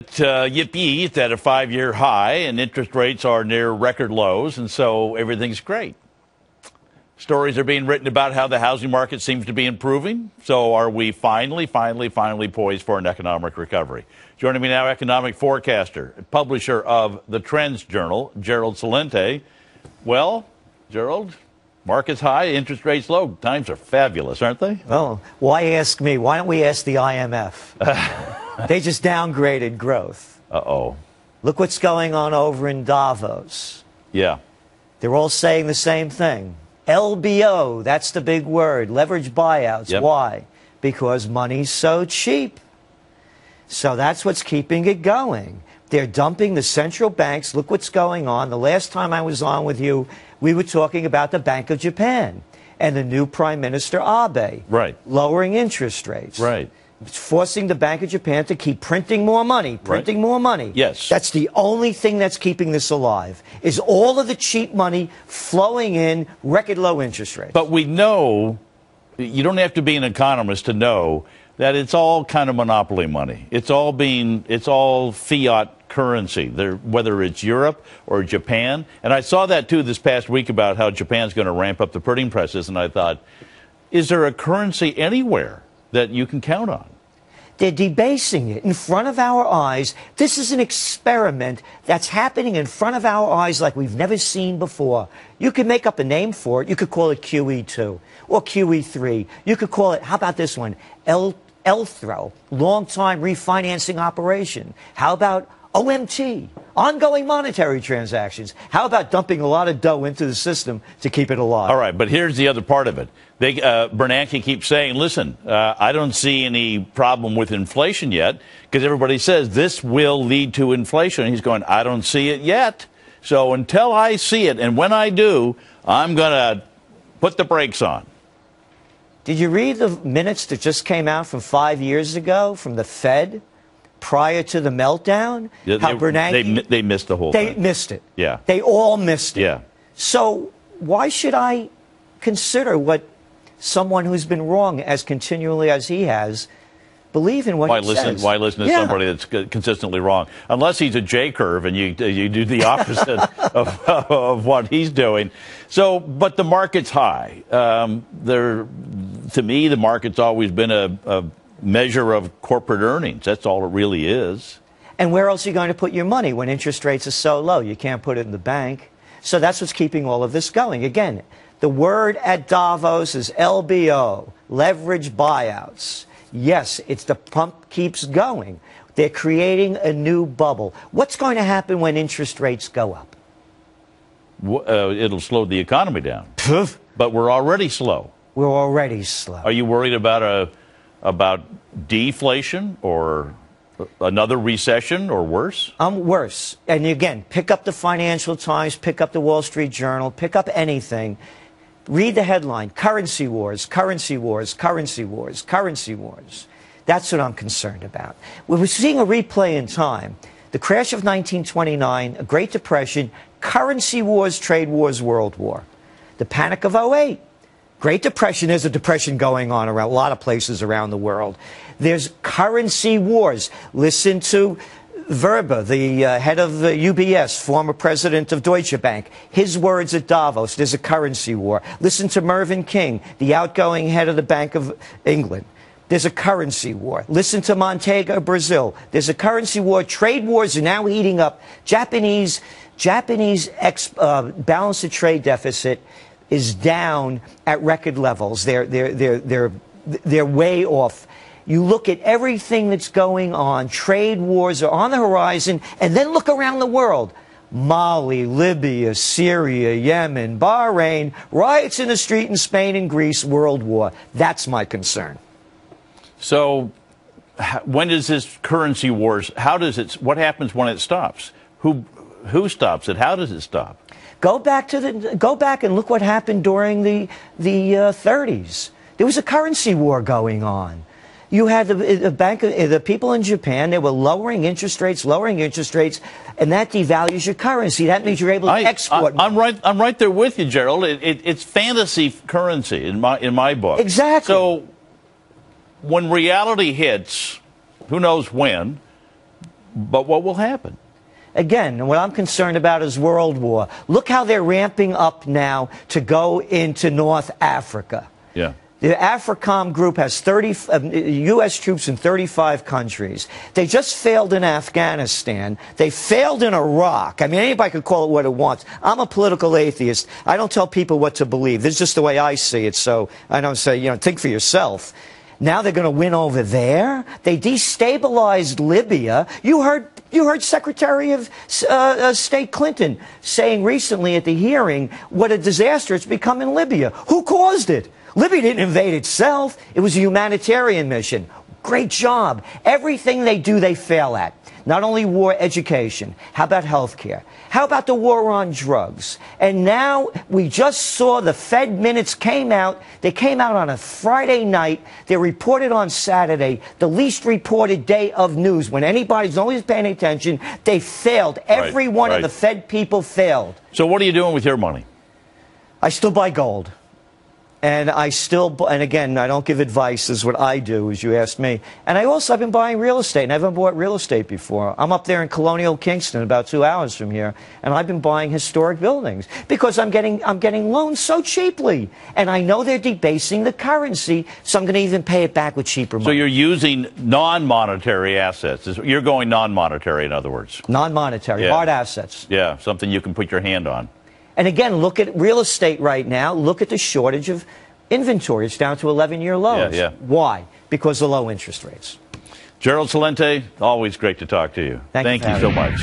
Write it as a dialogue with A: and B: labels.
A: Yippee, it's at a 5-year high, and interest rates are near record lows, and so everything's great. Stories are being written about how the housing market seems to be improving. So are we finally poised for an economic recovery? Joining me now, economic forecaster, publisher of the TrendsJournal, Gerald Celente. Well, Gerald, market's high, interest rates low. Times are fabulous, aren't they?
B: Well, why ask me? Why don't we ask the IMF? They just downgraded growth.
A: Uh-oh.
B: Look what's going on over in Davos.
A: Yeah.
B: They're all saying the same thing. LBO, that's the big word, leveraged buyouts.
A: Yep.
B: Why? Because money's so cheap. So that's what's keeping it going. They're dumping the central banks. Look what's going on. The last time I was on with you, we were talking about the Bank of Japan and the new Prime Minister Abe.
A: Right.
B: Lowering interest rates.
A: Right.
B: It's forcing the Bank of Japan to keep printing more money, more money.
A: Yes.
B: That's the only thing that's keeping this alive, is all of the cheap money flowing in, record low interest rates.
A: But we know, you don't have to be an economist to know that it's all kind of monopoly money. It's all fiat currency, whether it's Europe or Japan. And I saw that, too, this past week about how Japan's going to ramp up the printing presses. And I thought, is there a currency anywhere that you can count on?
B: They're debasing it in front of our eyes. This is an experiment that's happening in front of our eyes like we've never seen before. You could make up a name for it. You could call it QE2 or QE3. You could call it, how about this one, LTHRO, long-time refinancing operation. How about OMT, ongoing monetary transactions? How about dumping a lot of dough into the system to keep it alive?
A: All right, but here's the other part of it. Bernanke keeps saying, listen, I don't see any problem with inflation yet, because everybody says this will lead to inflation. And he's going, I don't see it yet. So until I see it, and when I do, I'm going to put the brakes on.
B: Did you read the minutes that just came out from 5 years ago from the Fed prior to the meltdown?
A: Yeah,
B: how Bernanke,
A: they missed the whole thing.
B: They missed it.
A: Yeah.
B: They all missed it.
A: Yeah.
B: So why should I consider what someone who's been wrong as continually as he has believe in what he says?
A: Why listen to somebody that's consistently wrong? Unless he's a J-curve and you do the opposite of what he's doing. So, but the market's high. To me, the market's always been a measure of corporate earnings. That's all it really is.
B: And where else are you going to put your money when interest rates are so low? You can't put it in the bank. So that's what's keeping all of this going. Again, the word at Davos is LBO, leverage buyouts. Yes, it's the pump keeps going. They're creating a new bubble. What's going to happen when interest rates go up?
A: It'll slow the economy down. But we're already slow.
B: We're already slow.
A: Are you worried about deflation or another recession or worse?
B: Worse. And again, pick up the Financial Times, pick up the Wall Street Journal, pick up anything. Read the headline, currency wars, currency wars, currency wars, currency wars. That's what I'm concerned about. We're seeing a replay in time. The crash of 1929, a Great Depression, currency wars, trade wars, World War. The panic of '08. Great Depression, there's a depression going on around a lot of places around the world. There's currency wars. Listen to Verba, the head of UBS, former president of Deutsche Bank, his words at Davos, there's a currency war. Listen to Mervyn King, the outgoing head of the Bank of England. There's a currency war. Listen to Montego, Brazil. There's a currency war. Trade wars are now heating up. Japanese balance of trade deficit is down at record levels. They're way off. You look at everything that's going on. Trade wars are on the horizon. And then look around the world. Mali, Libya, Syria, Yemen, Bahrain, riots in the street in Spain and Greece, world war. That's my concern.
A: So when does this currency wars, what happens when it stops? Who stops it? How does it stop?
B: Go back and look what happened during the 30s. There was a currency war going on. You had the people in Japan, they were lowering interest rates, and that devalues your currency. That means you're able to export.
A: I'm right there with you, Gerald. It's fantasy currency in my book.
B: Exactly.
A: So when reality hits, who knows when, But what will happen?
B: Again, what I'm concerned about is world war. Look how they're ramping up now to go into North Africa.
A: Yeah.
B: The AFRICOM group has U.S. troops in 35 countries. They just failed in Afghanistan. They failed in Iraq. I mean, anybody could call it what it wants. I'm a political atheist. I don't tell people what to believe. This is just the way I see it, so I don't say, think for yourself. Now they're going to win over there. They destabilized Libya. You heard Secretary of State Clinton saying recently at the hearing what a disaster it's become in Libya. Who caused it? Libya didn't invade itself. It was a humanitarian mission. Great job. Everything they do, they fail at. Not only war, education. How about health care? How about the war on drugs? And now we just saw the Fed minutes came out. They came out on a Friday night. They reported on Saturday, the least reported day of news. When anybody's always paying attention, they failed. Every one of the Fed people failed.
A: So what are you doing with your money?
B: I still buy gold. And and again, I don't give advice, this is what I do, as you asked me. And I've been buying real estate, and I haven't bought real estate before. I'm up there in Colonial Kingston, about 2 hours from here, and I've been buying historic buildings because I'm getting loans so cheaply. And I know they're debasing the currency, so I'm going to even pay it back with cheaper money.
A: So you're using non-monetary assets. You're going non-monetary, in other words.
B: Non-monetary, hard assets.
A: Yeah, something you can put your hand on.
B: And again, look at real estate right now. Look at the shortage of inventory. It's down to 11-year lows. Why? Because of low interest rates.
A: Gerald Celente, always great to talk to you.
B: Thank you
A: so much.